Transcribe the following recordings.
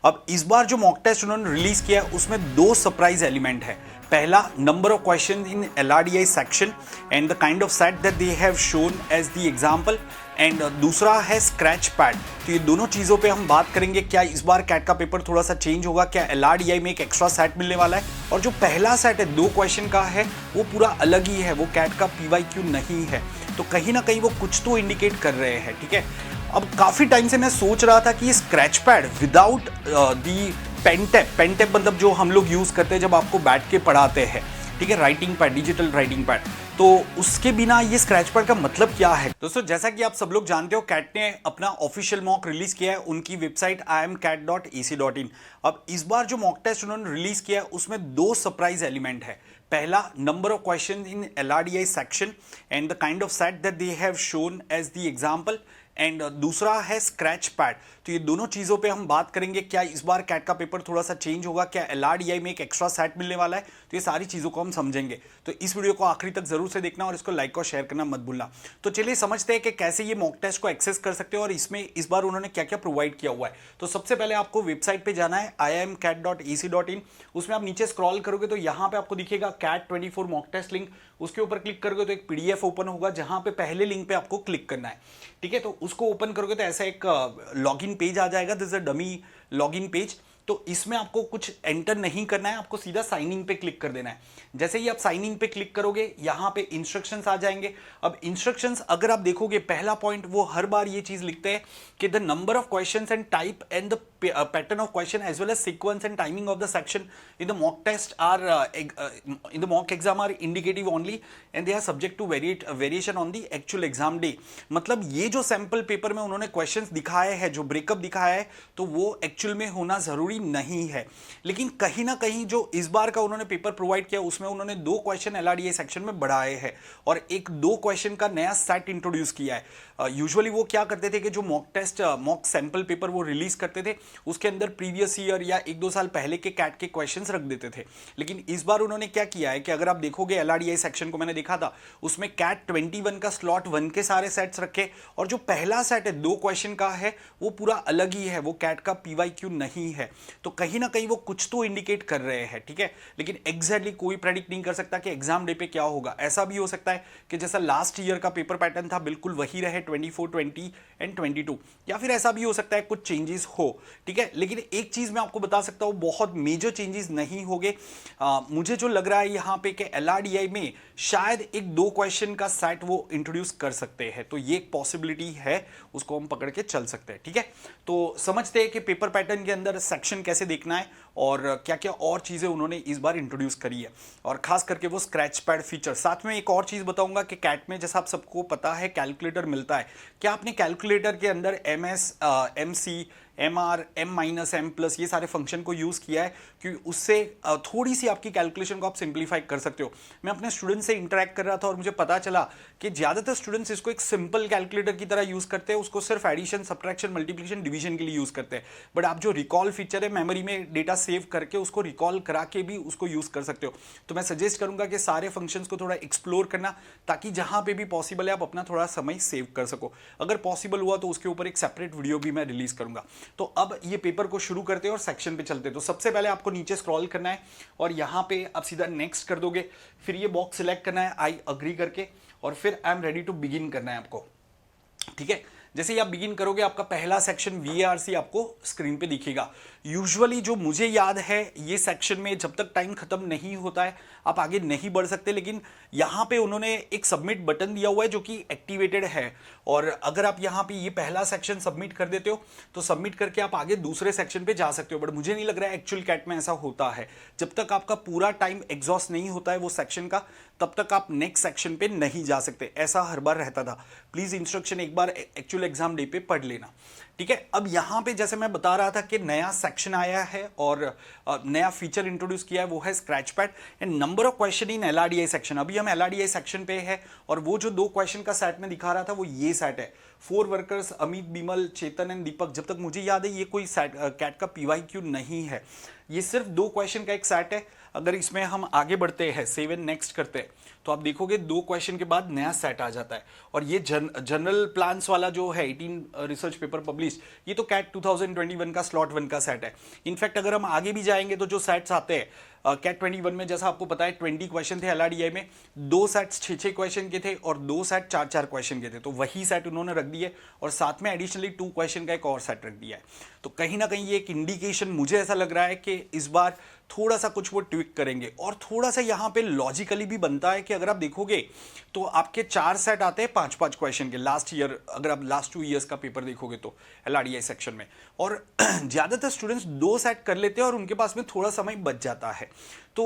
अब इस बार जो मॉक टेस्ट उन्होंने रिलीज किया है उसमें दो सरप्राइज एलिमेंट है। पहला, number of question in LRDI section and the kind of set that they have shown as the example, एंड दूसरा है स्क्रैच पैड। तो ये दोनों चीज़ों पे हम बात करेंगे। क्या इस बार कैट का पेपर थोड़ा सा चेंज होगा, क्या LRDI में एक एक्स्ट्रा सेट मिलने वाला है, और जो पहला सेट है 2 क्वेश्चन का है वो पूरा अलग ही है, वो कैट का PYQ नहीं है। तो कहीं ना कहीं वो कुछ तो इंडिकेट कर रहे हैं। ठीक है, अब काफ़ी टाइम से मैं सोच रहा था कि ये scratch pad without the pen tap मतलब जो हम लोग यूज़ करते हैं जब आपको बैठ के पढ़ाते हैं, ठीक है, writing pad, digital writing pad, तो उसके बिना ये स्क्रैच पैड का मतलब क्या है। दोस्तों, जैसा कि आप सब लोग जानते हो, कैट ने अपना ऑफिशियल मॉक रिलीज किया है, उनकी वेबसाइट imcat.ac.in। अब इस बार जो मॉक टेस्ट उन्होंने रिलीज किया है उसमें दो सरप्राइज एलिमेंट है। पहला, number of question in LRDI section and the kind of set that they have shown as the example, एंड दूसरा है स्क्रैच पैड। तो ये दोनों चीज़ों पे हम बात करेंगे। क्या इस बार कैट का पेपर थोड़ा सा चेंज होगा, क्या LRDI में एक एक्स्ट्रा सेट मिलने वाला है, तो ये सारी चीज़ों को हम समझेंगे। तो इस वीडियो को आखिरी तक जरूर से देखना और इसको लाइक और शेयर करना मत भूलना। तो चलिए समझते हैं कि कैसे ये मॉक टेस्ट को एक्सेस कर सकते हो और इसमें इस बार उन्होंने क्या क्या प्रोवाइड किया हुआ है। तो सबसे पहले आपको वेबसाइट पर जाना है imcat.ac.in। उसमें आप नीचे स्क्रॉल करोगे तो यहाँ पे आपको दिखेगा CAT 24 मॉक टेस्ट लिंक। उसके ऊपर क्लिक करोगे तो एक PDF ओपन होगा, जहां पे पहले लिंक पे आपको क्लिक करना है। ठीक है, तो उसको ओपन करोगे तो ऐसा एक लॉगिन पेज आ जाएगा। This is a dummy login page. तो इसमें आपको कुछ एंटर नहीं करना है, आपको सीधा साइन इन पे क्लिक कर देना है। जैसे ही आप साइन इन पे क्लिक करोगे यहाँ पे इंस्ट्रक्शंस आ जाएंगे। अब इंस्ट्रक्शंस अगर आप देखोगे, पहला पॉइंट वो हर बार ये चीज लिखते हैं कि the number of questions and type and the pattern of question as well as sequence and timing of the section in the mock test are in the mock exam are indicative only and they are subject to variation on the actual exam day. मतलब ये जो sample paper में उन्होंने questions दिखाए हैं, जो breakup दिखाया है, तो वो एक्चुअल में होना जरूरी नहीं है। लेकिन कहीं ना कहीं जो इस बार का उन्होंने पेपर प्रोवाइड किया उसमें उन्होंने 2 क्वेश्चन LRDI सेक्शन में बढ़ाए हैं और एक 2 क्वेश्चन का नया सेट इंट्रोड्यूस किया है। यूजुअली वो क्या करते थे कि जो mock test mock sample paper वो रिलीज करते थे, उसके अंदर प्रीवियस ईयर या 1-2 साल पहले के कैट के क्वेश्चंस रख देते थे। लेकिन इस बार उन्होंने क्या किया है कि अगर आप देखोगे LRDI सेक्शन को मैंने देखा था, उसमें CAT 21 का स्लॉट 1 के सारे सेट्स रखे और जो पहला सेट है 2 क्वेश्चन का है वो पूरा अलग ही है, वो कैट का PYQ नहीं है। तो कहीं ना कहीं वो कुछ तो इंडिकेट कर रहे हैं। ठीक है, लेकिन एग्जैक्टली कोई प्रेडिक्ट नहीं कर सकता कि एग्जाम डे पे क्या होगा। ऐसा भी हो सकता है कि जैसा लास्ट ईयर का पेपर पैटर्न था बिल्कुल वही रहे 24, 20 एंड 22, या फिर ऐसा भी हो सकता है कुछ चेंजेस हो। ठीक है, लेकिन एक चीज मैं आपको बता सकता हूं, बहुत मेजर चेंजेस नहीं होंगे। मुझे जो लग रहा है यहाँ पे कि LRDI में शायद 1-2 क्वेश्चन का सेट वो इंट्रोड्यूस कर सकते हैं। तो ये एक पॉसिबिलिटी है, उसको हम पकड़ के चल सकते हैं। ठीक है, तो समझते हैं कि पेपर पैटर्न के अंदर सेक्शन कैसे देखना है और क्या क्या और चीज़ें उन्होंने इस बार इंट्रोड्यूस करी है, और खास करके वो स्क्रैच पैड फीचर। साथ में एक और चीज़ बताऊंगा कि कैट में जैसा आप सबको पता है कैलकुलेटर मिलता है। क्या आपने कैलकुलेटर के अंदर MS, MC, MR, M-M+, ये सारे फंक्शन को यूज़ किया है, क्योंकि उससे थोड़ी सी आपकी कैलकुलेशन को आप सिंप्लीफाई कर सकते हो। मैं अपने स्टूडेंट से इंटरेक्ट कर रहा था और मुझे पता चला कि ज़्यादातर स्टूडेंट्स इसको एक सिंपल कैलकुलेटर की तरह यूज़ करते हैं, उसको सिर्फ एडिशन, सब्ट्रैक्शन, मल्टीप्लिकेशन, डिवीजन के लिए यूज़ करते हैं। बट आप जो रिकॉल फीचर है, मेमोरी में डेटा सेव करके उसको रिकॉल करा के भी उसको यूज़ कर सकते हो। तो मैं सजेस्ट करूंगा कि सारे फंक्शंस को थोड़ा एक्सप्लोर करना, ताकि जहां पे भी पॉसिबल है आप अपना थोड़ा समय सेव कर सको। अगर पॉसिबल हुआ तो उसके ऊपर एक सेपरेट वीडियो भी मैं रिलीज करूंगा। तो अब ये पेपर को शुरू करते हैं और सेक्शन पे चलते हैं। तो सबसे पहले आपको नीचे स्क्रॉल करना है और यहाँ पे आप सीधा नेक्स्ट कर दोगे, फिर ये बॉक्स सिलेक्ट करना है आई अग्री करके, और फिर I am ready to begin करना है आपको। ठीक है, जैसे ही आप बिगिन करोगे आपका पहला सेक्शन VARC आपको स्क्रीन पे दिखेगा। यूजुअली जो मुझे याद है, ये सेक्शन में जब तक टाइम खत्म नहीं होता है आप आगे नहीं बढ़ सकते, लेकिन यहाँ पे उन्होंने एक सबमिट बटन दिया हुआ है जो कि एक्टिवेटेड है, और अगर आप यहाँ पे ये पहला सेक्शन सबमिट कर देते हो तो सबमिट करके आप आगे दूसरे सेक्शन पे जा सकते हो। बट मुझे नहीं लग रहा है एक्चुअल कैट में ऐसा होता है। जब तक आपका पूरा टाइम एग्जॉस्ट नहीं होता है वो सेक्शन का, तब तक आप नेक्स्ट सेक्शन पे नहीं जा सकते। ऐसा हर बार रहता था। प्लीज इंस्ट्रक्शन एक बार एक्चुअल एग्जाम डे पे पढ़ लेना। ठीक है, अब यहाँ पे जैसे मैं बता रहा था कि नया सेक्शन आया है और नया फीचर इंट्रोड्यूस किया है, वो है scratch pad and number of question in LRDI section. अभी हम LRDI सेक्शन पे है और वो जो 2 क्वेश्चन का सेट में दिखा रहा था वो ये सेट है। 4 वर्कर्स, अमित, बिमल, चेतन एंड दीपक। जब तक मुझे याद है ये कोई कैट का PYQ नहीं है, ये सिर्फ 2 क्वेश्चन का एक सेट है। अगर इसमें हम आगे बढ़ते हैं, 7 नेक्स्ट करते हैं, तो आप देखोगे 2 क्वेश्चन के बाद नया सेट आ जाता है। और ये जनरल प्लान्स वाला जो है 18 रिसर्च पेपर पब्लिश लिस्ट, ये तो कैट 2021 का स्लॉट 1 का सेट है। इनफैक्ट अगर हम आगे भी जाएंगे तो जो सेट्स आते हैं कैट 21 में, जैसा आपको पता है 20 क्वेश्चन थे एलआरडीआई में, 2 सेट्स 6-6 क्वेश्चन के थे और 2 सेट 4-4 क्वेश्चन के थे, तो वही सेट उन्होंने रख दिए और साथ में एडिशनली 2 क्वेश्चन का एक और सेट रख दिया है। तो कहीं ना कहीं ये एक इंडिकेशन मुझे ऐसा लग रहा है कि इस बार थोड़ा सा कुछ वो ट्विक करेंगे। और थोड़ा सा यहाँ पे लॉजिकली भी बनता है कि अगर आप देखोगे तो आपके 4 सेट आते हैं 5-5 क्वेश्चन के लास्ट ईयर, अगर आप लास्ट 2 ईयर्स का पेपर देखोगे तो एलआरडीआई सेक्शन में, और ज़्यादातर स्टूडेंट्स 2 सेट कर लेते हैं और उनके पास में थोड़ा समय बच जाता है। तो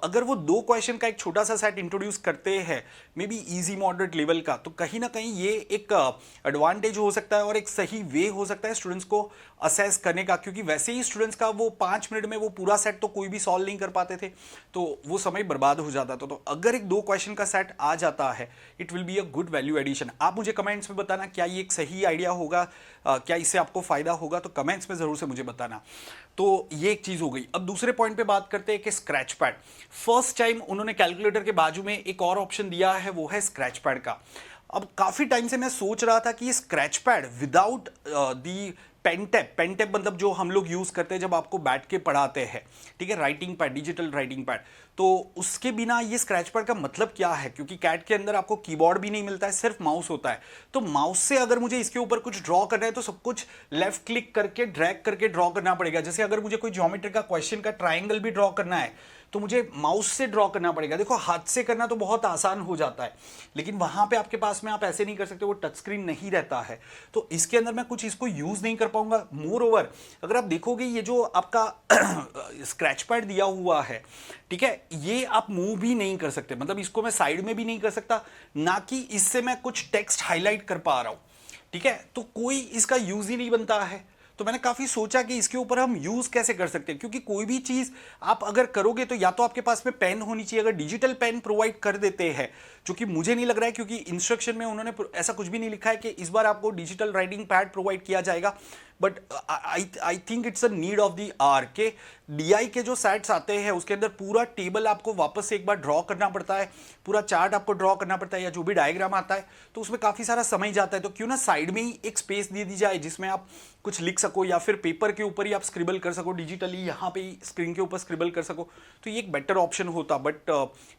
अगर वो 2 क्वेश्चन का एक छोटा सा सेट इंट्रोड्यूस करते हैं may be easy moderate level का, तो कहीं ना कहीं ये एक एडवांटेज हो सकता है और एक सही वे हो सकता है स्टूडेंट्स को असेस करने का, क्योंकि वैसे ही स्टूडेंट्स का वो 5 मिनट में वो पूरा सेट तो कोई भी सॉल्व नहीं कर पाते थे, तो वो समय बर्बाद हो जाता था। तो अगर एक 2 क्वेश्चन का सेट आ जाता है, it will be a good value addition. आप मुझे कमेंट्स में बताना क्या ये एक सही आइडिया होगा, क्या इससे आपको फायदा होगा, तो कमेंट्स में जरूर से मुझे बताना। तो ये एक चीज हो गई। अब दूसरे पॉइंट पे बात करते हैं कि स्क्रैच पैड। फर्स्ट टाइम उन्होंने कैलकुलेटर के बाजू में एक और ऑप्शन दिया है, वो है स्क्रैच पैड का। अब काफी टाइम से मैं सोच रहा था कि ये scratch pad without the pen tap मतलब जो हम लोग यूज करते हैं जब आपको बैठ के पढ़ाते हैं, ठीक है, writing pad, digital writing pad, तो उसके बिना ये स्क्रैच पैड का मतलब क्या है, क्योंकि कैट के अंदर आपको कीबोर्ड भी नहीं मिलता है, सिर्फ माउस होता है। तो माउस से अगर मुझे इसके ऊपर कुछ ड्रॉ करना है तो सब कुछ लेफ्ट क्लिक करके ड्रैग करके ड्रॉ करना पड़ेगा। जैसे अगर मुझे कोई ज्योमेट्री का क्वेश्चन का ट्राइंगल भी ड्रॉ करना है तो मुझे माउस से ड्रॉ करना पड़ेगा। देखो हाथ से करना तो बहुत आसान हो जाता है, लेकिन वहां पे आपके पास में आप ऐसे नहीं कर सकते, वो टच स्क्रीन नहीं रहता है, तो इसके अंदर मैं कुछ इसको यूज नहीं कर पाऊंगा। मोर ओवर अगर आप देखोगे ये जो आपका स्क्रैच पैड दिया हुआ है, ठीक है, ये आप मूव भी नहीं कर सकते, मतलब इसको मैं साइड में भी नहीं कर सकता, ना कि इससे मैं कुछ टेक्स्ट हाईलाइट कर पा रहा हूं, ठीक है, तो कोई इसका यूज ही नहीं बनता है। तो मैंने काफी सोचा कि इसके ऊपर हम यूज कैसे कर सकते हैं, क्योंकि कोई भी चीज आप अगर करोगे तो या तो आपके पास में पेन होनी चाहिए, अगर डिजिटल पेन प्रोवाइड कर देते हैं, जो कि मुझे नहीं लग रहा है, क्योंकि इंस्ट्रक्शन में उन्होंने ऐसा कुछ भी नहीं लिखा है कि इस बार आपको डिजिटल राइटिंग पैड प्रोवाइड किया जाएगा, but I think it's a need of the R के डीआई के जो सेट्स आते हैं उसके अंदर पूरा टेबल आपको वापस से एक बार ड्रॉ करना पड़ता है, पूरा चार्ट आपको ड्रॉ करना पड़ता है, या जो भी डायग्राम आता है, तो उसमें काफी सारा समय जाता है। तो क्यों ना साइड में ही एक स्पेस दे दी जाए जिसमें आप कुछ लिख सको, या फिर पेपर के ऊपर ही आप स्क्रिबल कर सको, डिजिटली यहाँ पे ही स्क्रीन के ऊपर स्क्रिबल कर सको, तो ये एक बेटर ऑप्शन होता। बट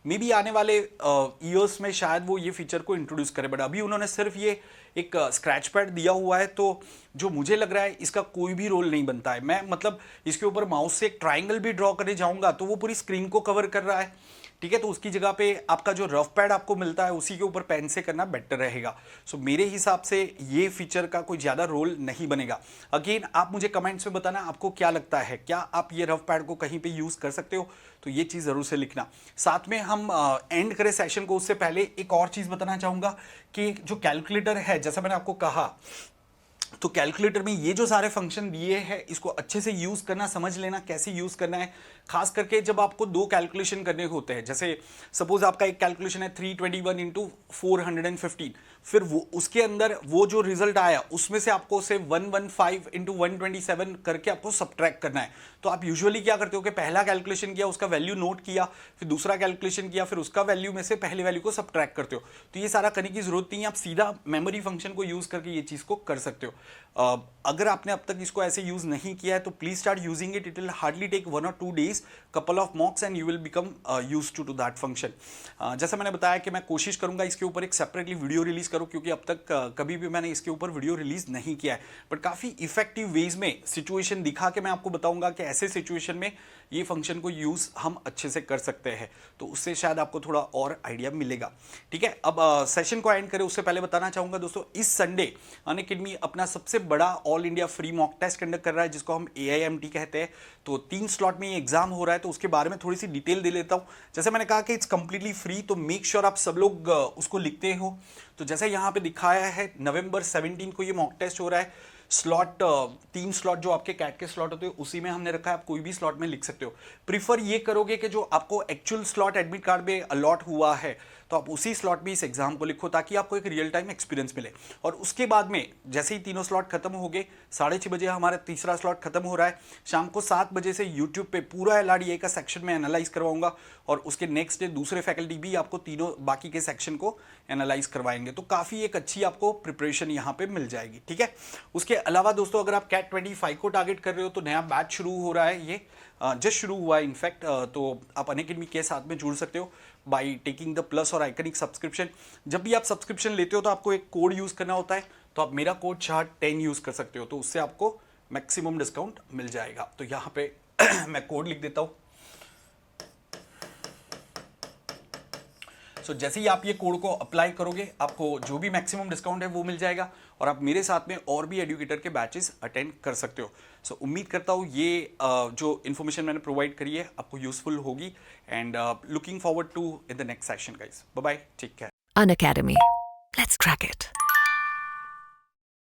मे बी आने वाले ईयर्स में शायद वो ये फीचर को इंट्रोड्यूस करे, बट अभी उन्होंने सिर्फ ये एक स्क्रैच पैड दिया हुआ है, तो जो मुझे लग रहा है इसका कोई भी रोल नहीं बनता है। मैं मतलब इसके ऊपर माउस से एक ट्राइंगल भी ड्रॉ करने जाऊंगा तो वो पूरी स्क्रीन को कवर कर रहा है, ठीक है, तो उसकी जगह पे आपका जो रफ पैड आपको मिलता है उसी के ऊपर पेन से करना बेटर रहेगा। सो मेरे हिसाब से ये फीचर का कोई ज्यादा रोल नहीं बनेगा। अगेन आप मुझे कमेंट्स में बताना आपको क्या लगता है, क्या आप ये रफ पैड को कहीं पे यूज कर सकते हो, तो ये चीज जरूर से लिखना। साथ में हम एंड करें सेशन को उससे पहले एक और चीज बताना चाहूंगा कि जो कैलकुलेटर है, जैसा मैंने आपको कहा, तो कैलकुलेटर में ये जो सारे फंक्शन दिए हैं इसको अच्छे से यूज करना, समझ लेना कैसे यूज करना है, खास करके जब आपको 2 कैलकुलेशन करने होते हैं। जैसे सपोज आपका एक कैलकुलेशन है 321 इंटू 415, फिर वो उसके अंदर वो जो रिजल्ट आया उसमें से आपको उसे 115 इंटू 127 करके आपको सब्ट्रैक्ट करना है। तो आप यूजुअली क्या करते हो कि पहला कैलकुलेशन किया, उसका वैल्यू नोट किया, फिर दूसरा कैलकुलेशन किया, फिर उसका वैल्यू में से पहले वैल्यू को सब्ट्रैक्ट करते हो। तो ये सारा करने की जरूरत नहीं है, आप सीधा मेमोरी फंक्शन को यूज करके ये चीज को कर सकते हो। अगर आपने अब तक इसको ऐसे यूज नहीं किया है तो please start using it will hardly take 1 or 2 days, couple of mocks and you will become used to that function। जैसा मैंने बताया कि मैं कोशिश करूंगा इसके ऊपर एक सेपरेटली वीडियो रिलीज करूं, क्योंकि अब तक कभी भी मैंने इसके ऊपर वीडियो रिलीज नहीं किया है, बट काफी इफेक्टिव वेज में सिचुएशन दिखा के मैं आपको बताऊंगा कि ऐसे सिचुएशन में ये फंक्शन को यूज हम अच्छे से कर सकते हैं, तो उससे शायद आपको थोड़ा और आइडिया मिलेगा, ठीक है। अब सेशन को एंड करें उससे पहले बताना चाहूंगा दोस्तों, इस संडे अनअकैडमी अपना सबसे बड़ा all India free mock test conduct कर रहा है, जिसको हम AIMT कहते हैं। तो 3 स्लॉट में ये एग्जाम हो रहा है, तो उसके बारे में थोड़ी सी डिटेल दे लेता हूं। जैसे मैंने कहा कि इट्स कंप्लीटली फ्री, तो मेक श्योर आप सब लोग उसको लिखते हो। तो जैसे यहां पे दिखाया है नवंबर 17 को ये मॉक टेस्ट हो रहा है। स्लॉट 3 स्लॉट जो आपके कैट के स्लॉट होते हैं उसी में हमने रखा है, आप कोई भी स्लॉट में लिख सकते हो। प्रीफर ये करोगे कि जो आपको एक्चुअल स्लॉट एडमिट कार्ड में अलॉट हुआ है तो आप उसी स्लॉट में इस एग्जाम को लिखो ताकि आपको एक रियल टाइम एक्सपीरियंस मिले। और उसके बाद में जैसे ही तीनों स्लॉट खत्म हो गए, 6:30 बजे हमारा तीसरा स्लॉट खत्म हो रहा है, शाम को 7 बजे से यूट्यूब पे पूरा LRDI का सेक्शन में एनालाइज करवाऊंगा और उसके नेक्स्ट डे दूसरे फैकल्टी भी आपको तीनों बाकी के सेक्शन को एनालाइज करवाएंगे। तो काफ़ी एक अच्छी आपको प्रिपरेशन यहाँ पे मिल जाएगी, ठीक है। उसके अलावा दोस्तों अगर आप कैट 25 को टारगेट कर रहे हो तो नया बैच शुरू हो रहा है, ये जस्ट शुरू हुआ है इनफैक्ट। तो आप अनअकैडमी के साथ में जुड़ सकते हो बाई टेकिंग द प्लस और आइकनिक सब्सक्रिप्शन। जब भी आप सब्सक्रिप्शन लेते हो तो आपको एक कोड यूज़ करना होता है, तो आप मेरा कोड चार्ट10 यूज़ कर सकते हो, तो उससे आपको मैक्सिमम डिस्काउंट मिल जाएगा। तो यहाँ पे मैं कोड लिख देता हूँ। सो जैसे ही आप ये कोड को अप्लाई करोगे आपको जो भी मैक्सिमम डिस्काउंट है वो मिल जाएगा और आप मेरे साथ में और भी एडुकेटर के बैचेस अटेंड कर सकते हो। सो उम्मीद करता हूँ ये जो इन्फॉर्मेशन मैंने प्रोवाइड करी है आपको यूजफुल होगी and looking forward to in the next session guys. Bye bye, take care. Unacademy. Let's crack it.